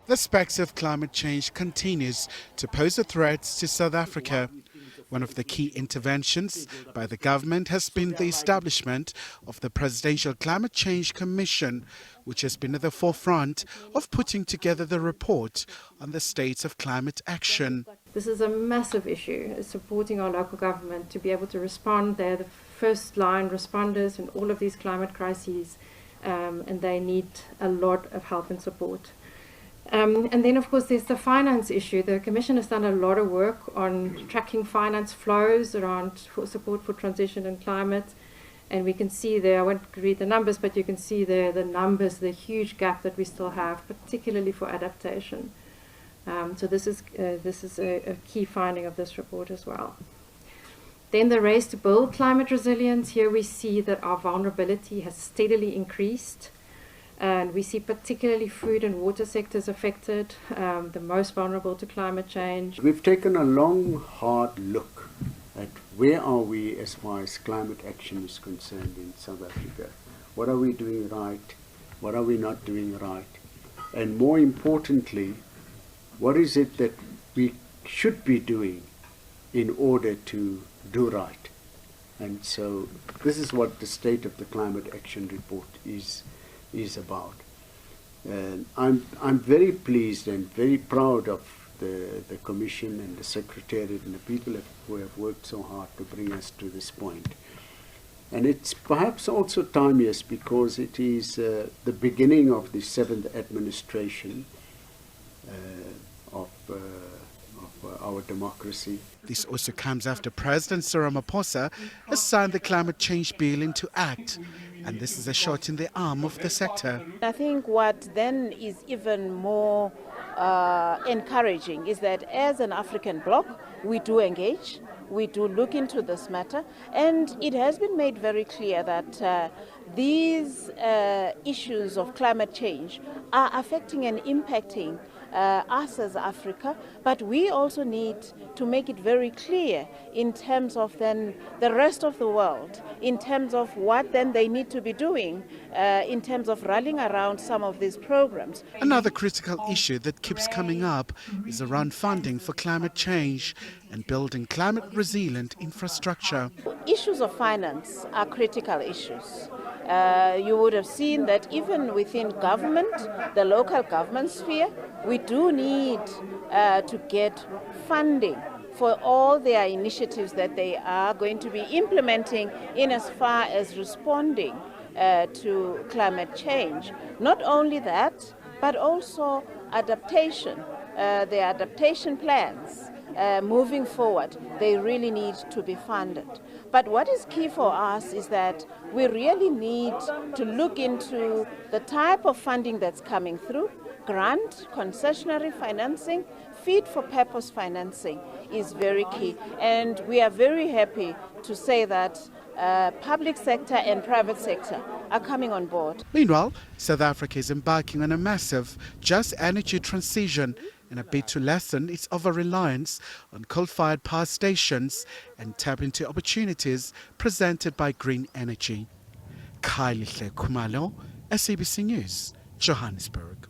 The specter of climate change continues to pose a threat to South Africa. One of the key interventions by the government has been the establishment of the Presidential Climate Change Commission, which has been at the forefront of putting together the report on the state of climate action. This is a massive issue, supporting our local government to be able to respond. They're the first line responders in all of these climate crises, and they need a lot of help and support. And then, of course, there's the finance issue. The Commission has done a lot of work on tracking finance flows around support for transition and climate. And we can see there, I won't read the numbers, but you can see there the numbers, the huge gap that we still have, particularly for adaptation. So this is a key finding of this report as well. Then the race to build climate resilience. Here we see that our vulnerability has steadily increased. And we see particularly food and water sectors affected, the most vulnerable to climate change. We've taken a long, hard look at where are we as far as climate action is concerned in South Africa. What are we doing right? What are we not doing right? And more importantly, what is it that we should be doing in order to do right? And so this is what the State of the Climate Action Report is about. And I'm very pleased and very proud of the Commission and the Secretariat and the people who have worked so hard to bring us to this point. And it's perhaps also timeless because it is the beginning of the 7th administration of our democracy. This also comes after President Cyril Ramaphosa has signed the climate change bill into act. And this is a shot in the arm of the sector. I think what then is even more encouraging is that as an African bloc, we do engage, we do look into this matter, and it has been made very clear that these issues of climate change are affecting and impacting us as Africa, but we also need to make it very clear in terms of then the rest of the world, in terms of what then they need to be doing, in terms of rallying around some of these programs. Another critical issue that keeps coming up is around funding for climate change and building climate resilient infrastructure. Issues of finance are critical issues. You would have seen that even within government, the local government sphere, we do need to get funding for all their initiatives that they are going to be implementing in as far as responding to climate change. Not only that, but also adaptation, the adaptation plans. Moving forward, they really need to be funded. But what is key for us is that we really need to look into the type of funding that's coming through. Grant, concessionary financing, fit-for-purpose financing is very key. And we are very happy to say that public sector and private sector are coming on board. Meanwhile, South Africa is embarking on a massive just energy transition in a bid to lessen its over-reliance on coal-fired power stations and tap into opportunities presented by green energy. Khumalo, SABC News, Johannesburg.